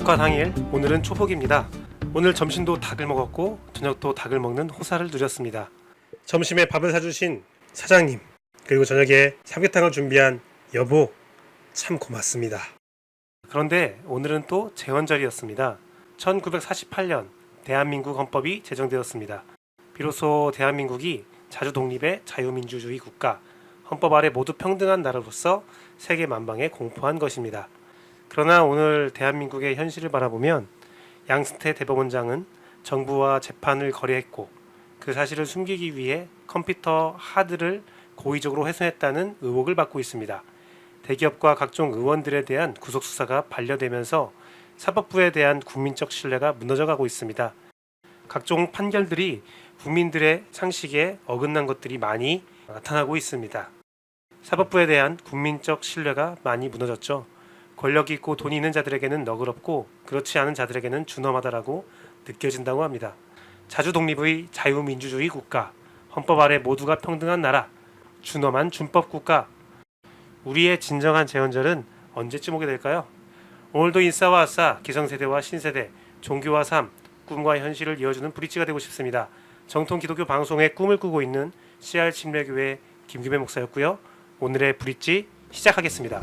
초복과 당일, 오늘은 초복입니다. 오늘 점심도 닭을 먹었고 저녁도 닭을 먹는 호사를 누렸습니다. 점심에 밥을 사주신 사장님, 그리고 저녁에 삼계탕을 준비한 여보, 참 고맙습니다. 그런데 오늘은 또 제헌절이었습니다. 1948년 대한민국 헌법이 제정되었습니다. 비로소 대한민국이 자주 독립의 자유민주주의 국가, 헌법 아래 모두 평등한 나라로서 세계 만방에 공포한 것입니다. 그러나 오늘 대한민국의 현실을 바라보면 양승태 대법원장은 정부와 재판을 거래했고 그 사실을 숨기기 위해 컴퓨터 하드를 고의적으로 훼손했다는 의혹을 받고 있습니다. 대기업과 각종 의원들에 대한 구속수사가 반려되면서 사법부에 대한 국민적 신뢰가 무너져가고 있습니다. 각종 판결들이 국민들의 상식에 어긋난 것들이 많이 나타나고 있습니다. 사법부에 대한 국민적 신뢰가 많이 무너졌죠. 권력이 있고 돈이 있는 자들에게는 너그럽고 그렇지 않은 자들에게는 준엄하다라고 느껴진다고 합니다. 자주 독립의 자유민주주의 국가, 헌법 아래 모두가 평등한 나라, 준엄한 준법 국가. 우리의 진정한 제헌절은 언제쯤 오게 될까요? 오늘도 인싸와 아싸, 기성세대와 신세대, 종교와 삶, 꿈과 현실을 이어주는 브릿지가 되고 싶습니다. 정통 기독교 방송의 꿈을 꾸고 있는 CR 침례교회 김규배 목사였고요. 오늘의 브릿지 시작하겠습니다.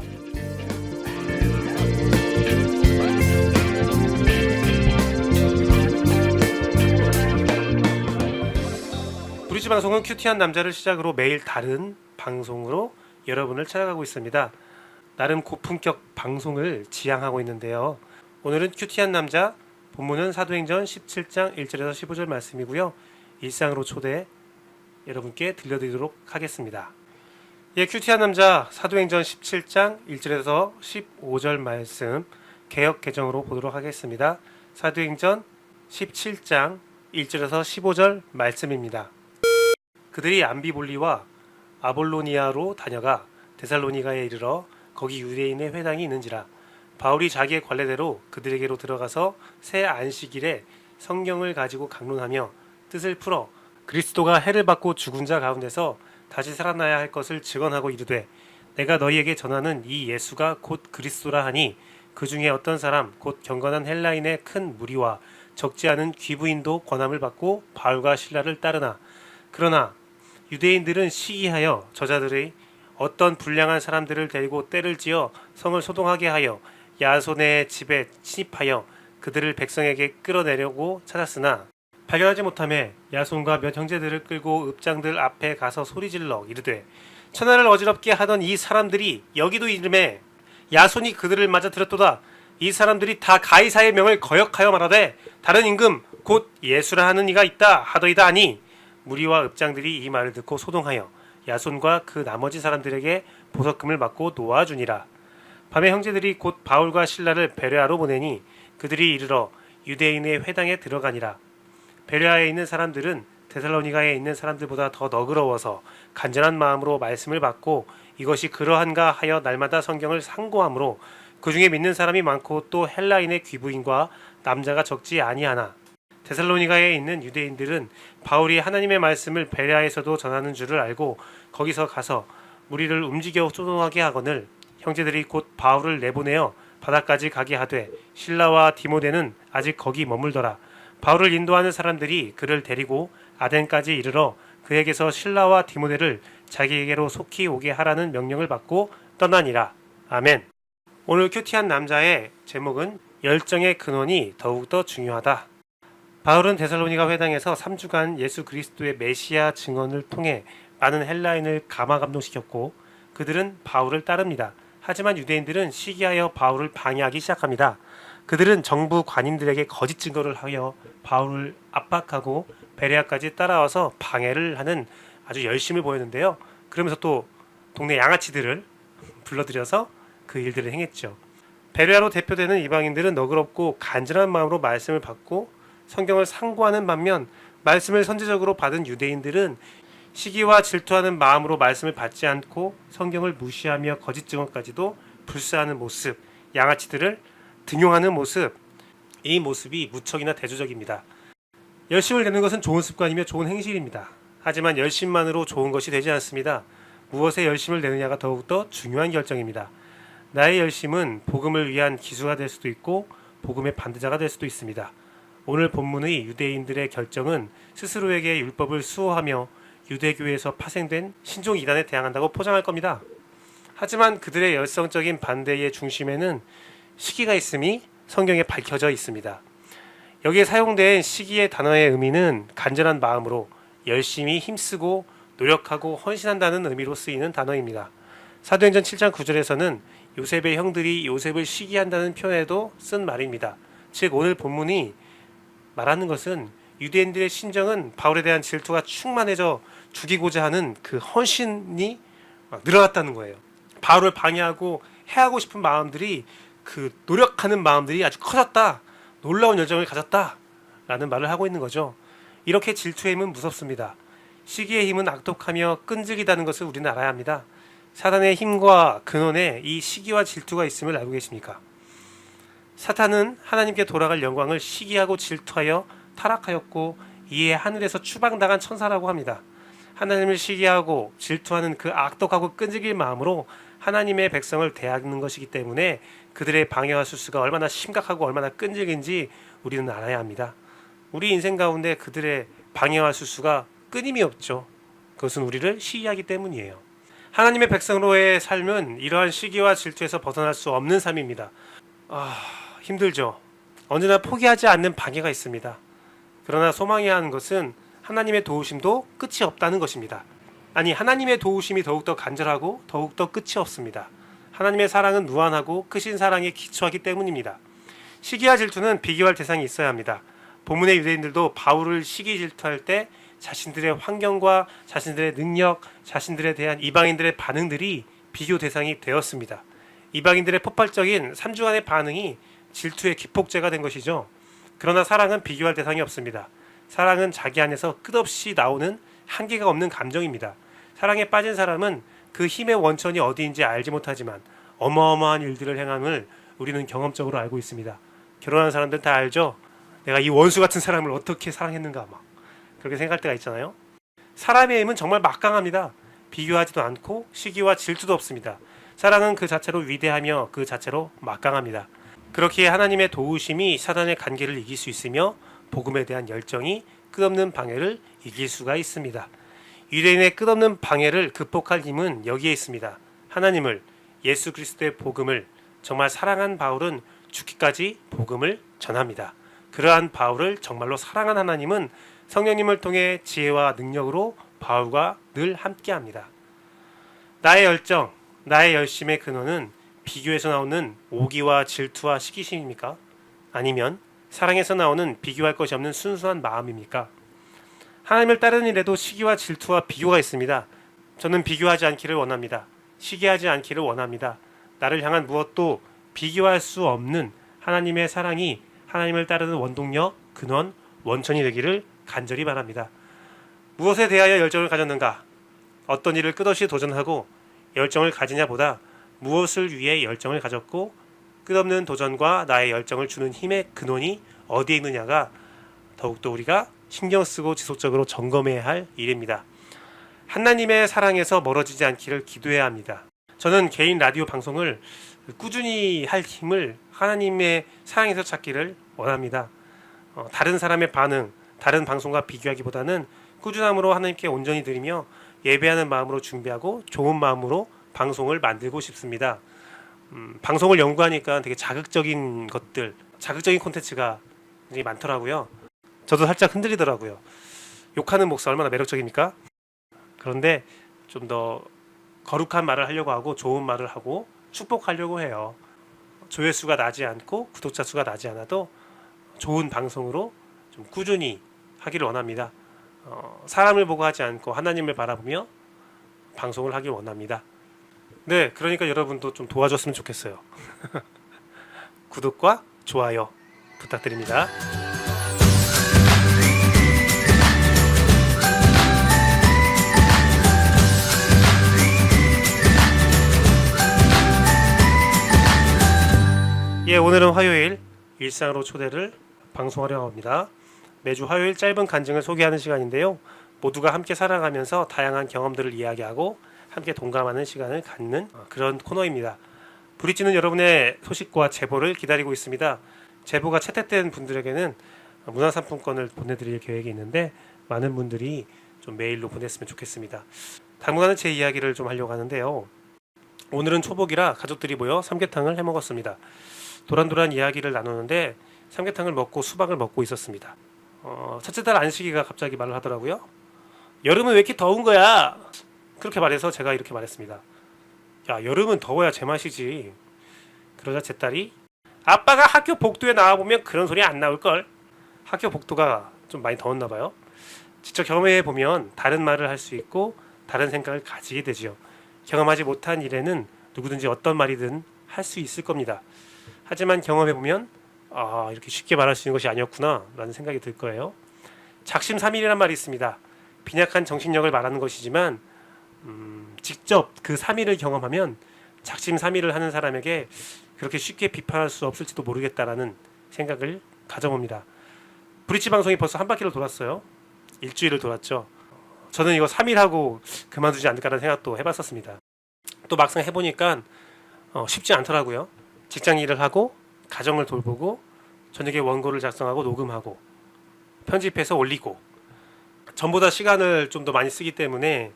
브릿지 방송은 큐티한 남자를 시작으로 매일 다른 방송으로 여러분을 찾아가고 있습니다. 나름 고품격 방송을 지향하고 있는데요. 오늘은 큐티한 남자, 본문은 사도행전 17장 1절에서 15절 말씀이고요. 일상으로 초대 여러분께 들려드리도록 하겠습니다. 큐티한 남자 사도행전 17장 1절에서 15절 말씀 개역 개정으로 보도록 하겠습니다. 사도행전 17장 1절에서 15절 말씀입니다. 그들이 암비볼리와 아볼로니아로 다녀가 데살로니가에 이르러 거기 유대인의 회당이 있는지라 바울이 자기의 관례대로 그들에게로 들어가서 새 안식일에 성경을 가지고 강론하며 뜻을 풀어 그리스도가 해를 받고 죽은 자 가운데서 다시 살아나야 할 것을 증언하고 이르되 내가 너희에게 전하는 이 예수가 곧 그리스도라 하니 그 중에 어떤 사람 곧 경건한 헬라인의 큰 무리와 적지 않은 귀부인도 권함을 받고 바울과 실라를 따르나 그러나 유대인들은 시기하여 저자들의 어떤 불량한 사람들을 데리고 떼를 지어 성을 소동하게 하여 야손의 집에 침입하여 그들을 백성에게 끌어내려고 찾았으나 발견하지 못하매 야손과 몇 형제들을 끌고 읍장들 앞에 가서 소리질러 이르되 천하를 어지럽게 하던 이 사람들이 여기도 이름에 야손이 그들을 맞아 들었도다. 이 사람들이 다 가이사의 명을 거역하여 말하되 다른 임금 곧 예수라 하는 이가 있다 하더이다 하니 무리와 읍장들이 이 말을 듣고 소동하여 야손과 그 나머지 사람들에게 보석금을 받고 놓아주니라. 밤에 형제들이 곧 바울과 실라를 베레아로 보내니 그들이 이르러 유대인의 회당에 들어가니라. 베레아에 있는 사람들은 데살로니가에 있는 사람들보다 더 너그러워서 간절한 마음으로 말씀을 받고 이것이 그러한가 하여 날마다 성경을 상고하므로 그 중에 믿는 사람이 많고 또 헬라인의 귀부인과 남자가 적지 아니하나 데살로니가에 있는 유대인들은 바울이 하나님의 말씀을 베레아에서도 전하는 줄을 알고 거기서 가서 무리를 움직여 소동하게 하거늘 형제들이 곧 바울을 내보내어 바다까지 가게 하되 실라와 디모데는 아직 거기 머물더라. 바울을 인도하는 사람들이 그를 데리고 아덴까지 이르러 그에게서 실라와 디모데를 자기에게로 속히 오게 하라는 명령을 받고 떠나니라. 아멘. 오늘 큐티한 남자의 제목은 열정의 근원이 더욱더 중요하다. 바울은 데살로니가 회당에서 3주간 예수 그리스도의 메시아 증언을 통해 많은 헬라인을 감화감동시켰고 그들은 바울을 따릅니다. 하지만 유대인들은 시기하여 바울을 방해하기 시작합니다. 그들은 정부 관인들에게 거짓 증거를 하여 바울을 압박하고 베레아까지 따라와서 방해를 하는 아주 열심을 보였는데요. 그러면서 또 동네 양아치들을 불러들여서 그 일들을 행했죠. 베레아로 대표되는 이방인들은 너그럽고 간절한 마음으로 말씀을 받고 성경을 상고하는 반면 말씀을 선제적으로 받은 유대인들은 시기와 질투하는 마음으로 말씀을 받지 않고 성경을 무시하며 거짓 증언까지도 불사하는 모습, 양아치들을 등용하는 모습, 이 모습이 무척이나 대조적입니다. 열심을 내는 것은 좋은 습관이며 좋은 행실입니다. 하지만 열심만으로 좋은 것이 되지 않습니다. 무엇에 열심을 내느냐가 더욱더 중요한 결정입니다. 나의 열심은 복음을 위한 기수가 될 수도 있고 복음의 반대자가 될 수도 있습니다. 오늘 본문의 유대인들의 결정은 스스로에게 율법을 수호하며 유대교에서 파생된 신종 이단에 대항한다고 포장할 겁니다. 하지만 그들의 열성적인 반대의 중심에는 시기가 있음이 성경에 밝혀져 있습니다. 여기에 사용된 시기의 단어의 의미는 간절한 마음으로 열심히 힘쓰고 노력하고 헌신한다는 의미로 쓰이는 단어입니다. 사도행전 7장 9절에서는 요셉의 형들이 요셉을 시기한다는 표현에도 쓴 말입니다. 즉 오늘 본문이 말하는 것은 유대인들의 심정은 바울에 대한 질투가 충만해져 죽이고자 하는 그 헌신이 막 늘어났다는 거예요. 바울을 방해하고 해하고 싶은 마음들이, 그 노력하는 마음들이 아주 커졌다, 놀라운 열정을 가졌다 라는 말을 하고 있는 거죠. 이렇게 질투의 힘은 무섭습니다. 시기의 힘은 악독하며 끈질기다는 것을 우리는 알아야 합니다. 사단의 힘과 근원에 이 시기와 질투가 있음을 알고 계십니까? 사탄은 하나님께 돌아갈 영광을 시기하고 질투하여 타락하였고 이에 하늘에서 추방당한 천사라고 합니다. 하나님을 시기하고 질투하는 그 악독하고 끈질길 마음으로 하나님의 백성을 대하는 것이기 때문에 그들의 방해와 수수가 얼마나 심각하고 얼마나 끈질긴지 우리는 알아야 합니다. 우리 인생 가운데 그들의 방해와 수수가 끊임이 없죠. 그것은 우리를 시기하기 때문이에요. 하나님의 백성으로의 삶은 이러한 시기와 질투에서 벗어날 수 없는 삶입니다. 힘들죠. 언제나 포기하지 않는 방해가 있습니다. 그러나 소망해야 하는 것은 하나님의 도우심도 끝이 없다는 것입니다. 아니, 하나님의 도우심이 더욱더 간절하고 더욱더 끝이 없습니다. 하나님의 사랑은 무한하고 크신 사랑에 기초하기 때문입니다. 시기와 질투는 비교할 대상이 있어야 합니다. 본문의 유대인들도 바울을 시기 질투할 때 자신들의 환경과 자신들의 능력, 자신들에 대한 이방인들의 반응들이 비교 대상이 되었습니다. 이방인들의 폭발적인 3주간의 반응이 질투의 기폭제가 된 것이죠. 그러나 사랑은 비교할 대상이 없습니다. 사랑은 자기 안에서 끝없이 나오는 한계가 없는 감정입니다. 사랑에 빠진 사람은 그 힘의 원천이 어디인지 알지 못하지만 어마어마한 일들을 행함을 우리는 경험적으로 알고 있습니다. 결혼한 사람들은 다 알죠? 내가 이 원수 같은 사람을 어떻게 사랑했는가 막 그렇게 생각할 때가 있잖아요. 사람의 힘은 정말 막강합니다. 비교하지도 않고 시기와 질투도 없습니다. 사랑은 그 자체로 위대하며 그 자체로 막강합니다. 그렇기에 하나님의 도우심이 사단의 간계를 이길 수 있으며 복음에 대한 열정이 끝없는 방해를 이길 수가 있습니다. 유대인의 끝없는 방해를 극복할 힘은 여기에 있습니다. 하나님을, 예수 그리스도의 복음을 정말 사랑한 바울은 죽기까지 복음을 전합니다. 그러한 바울을 정말로 사랑한 하나님은 성령님을 통해 지혜와 능력으로 바울과 늘 함께합니다. 나의 열정, 나의 열심의 근원은 비교에서 나오는 오기와 질투와 시기심입니까? 아니면 사랑에서 나오는 비교할 것이 없는 순수한 마음입니까? 하나님을 따르는 일에도 시기와 질투와 비교가 있습니다. 저는 비교하지 않기를 원합니다. 시기하지 않기를 원합니다. 나를 향한 무엇도 비교할 수 없는 하나님의 사랑이 하나님을 따르는 원동력, 근원, 원천이 되기를 간절히 바랍니다. 무엇에 대하여 열정을 가졌는가? 어떤 일을 끝없이 도전하고 열정을 가지냐보다 무엇을 위해 열정을 가졌고 끝없는 도전과 나의 열정을 주는 힘의 근원이 어디에 있느냐가 더욱더 우리가 신경 쓰고 지속적으로 점검해야 할 일입니다. 하나님의 사랑에서 멀어지지 않기를 기도해야 합니다. 저는 개인 라디오 방송을 꾸준히 할 힘을 하나님의 사랑에서 찾기를 원합니다. 다른 사람의 반응, 다른 방송과 비교하기보다는 꾸준함으로 하나님께 온전히 드리며 예배하는 마음으로 준비하고 좋은 마음으로 방송을 만들고 싶습니다. 방송을 연구하니까 되게 자극적인 것들, 자극적인 콘텐츠가 굉장히 많더라고요. 저도 살짝 흔들리더라고요. 욕하는 목사 얼마나 매력적입니까? 그런데 좀 더 거룩한 말을 하려고 하고 좋은 말을 하고 축복하려고 해요. 조회수가 나지 않고 구독자 수가 나지 않아도 좋은 방송으로 좀 꾸준히 하기를 원합니다. 사람을 보고 하지 않고 하나님을 바라보며 방송을 하길 원합니다. 네, 그러니까 여러분도 좀 도와줬으면 좋겠어요. 구독과 좋아요 부탁드립니다. 예, 오늘은 화요일 일상으로 초대를 방송하려고 합니다. 매주 화요일 짧은 간증을 소개하는 시간인데요. 모두가 함께 살아가면서 다양한 경험들을 이야기하고 함께 동감하는 시간을 갖는 그런 코너입니다. 부딪히는 여러분의 소식과 제보를 기다리고 있습니다. 제보가 채택된 분들에게는 문화상품권을 보내드릴 계획이 있는데 많은 분들이 좀 메일로 보냈으면 좋겠습니다. 당분간은 제 이야기를 좀 하려고 하는데요. 오늘은 초복이라 가족들이 모여 삼계탕을 해 먹었습니다. 도란도란 이야기를 나누는데 삼계탕을 먹고 수박을 먹고 있었습니다. 첫째 딸 안식이가 갑자기 말을 하더라고요. 여름은 왜 이렇게 더운 거야? 그렇게 말해서 제가 이렇게 말했습니다. 야, 여름은 더워야 제맛이지. 그러자 제 딸이 아빠가 학교 복도에 나와보면 그런 소리 안 나올걸. 학교 복도가 좀 많이 더웠나 봐요. 직접 경험해 보면 다른 말을 할 수 있고 다른 생각을 가지게 되지요. 경험하지 못한 일에는 누구든지 어떤 말이든 할 수 있을 겁니다. 하지만 경험해 보면 이렇게 쉽게 말할 수 있는 것이 아니었구나 라는 생각이 들 거예요. 작심삼일이란 말이 있습니다. 빈약한 정신력을 말하는 것이지만 직접 그 3일을 경험하면 작심삼일을 하는 사람에게 그렇게 쉽게 비판할 수 없을지도 모르겠다라는 생각을 가져봅니다. 브릿지 방송이 벌써 한 바퀴를 돌았어요. 일주일을 돌았죠. 저는 이거 3일 하고 그만두지 않을까라는 생각도 해봤었습니다. 또 막상 해보니까 쉽지 않더라고요. 직장 일을 하고 가정을 돌보고 저녁에 원고를 작성하고 녹음하고 편집해서 올리고 전보다 시간을 좀 더 많이 쓰기 때문에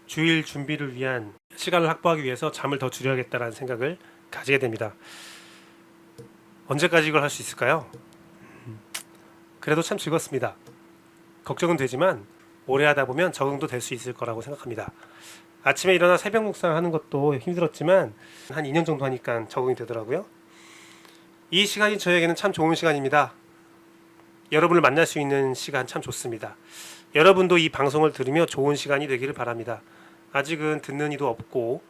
주일 준비를 위한 시간을 확보하기 위해서 잠을 더 줄여야겠다라는 생각을 가지게 됩니다. 언제까지 이걸 할 수 있을까요? 그래도 참 즐겁습니다. 걱정은 되지만 오래 하다 보면 적응도 될 수 있을 거라고 생각합니다. 아침에 일어나 새벽 묵상하는 것도 힘들었지만 한 2년 정도 하니까 적응이 되더라고요. 이 시간이 저에게는 참 좋은 시간입니다. 여러분을 만날 수 있는 시간 참 좋습니다. 여러분도 이 방송을 들으며 좋은 시간이 되기를 바랍니다. 아직은 듣는 이도 없고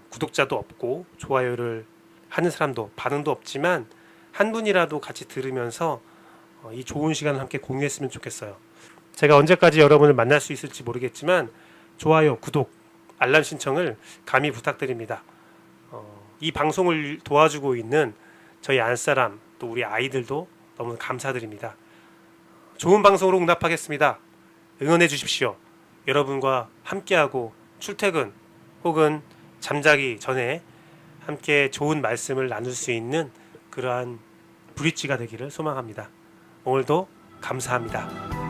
구독자도 없고 좋아요를 하는 사람도 반응도 없지만 한 분이라도 같이 들으면서 이 좋은 시간을 함께 공유했으면 좋겠어요. 제가 언제까지 여러분을 만날 수 있을지 모르겠지만 좋아요, 구독, 알람 신청을 감히 부탁드립니다. 이 방송을 도와주고 있는 저희 안사람 또 우리 아이들도 너무 감사드립니다. 좋은 방송으로 응답하겠습니다. 응원해 주십시오. 여러분과 함께하고 출퇴근 혹은 잠자기 전에 함께 좋은 말씀을 나눌 수 있는 그러한 브릿지가 되기를 소망합니다. 오늘도 감사합니다.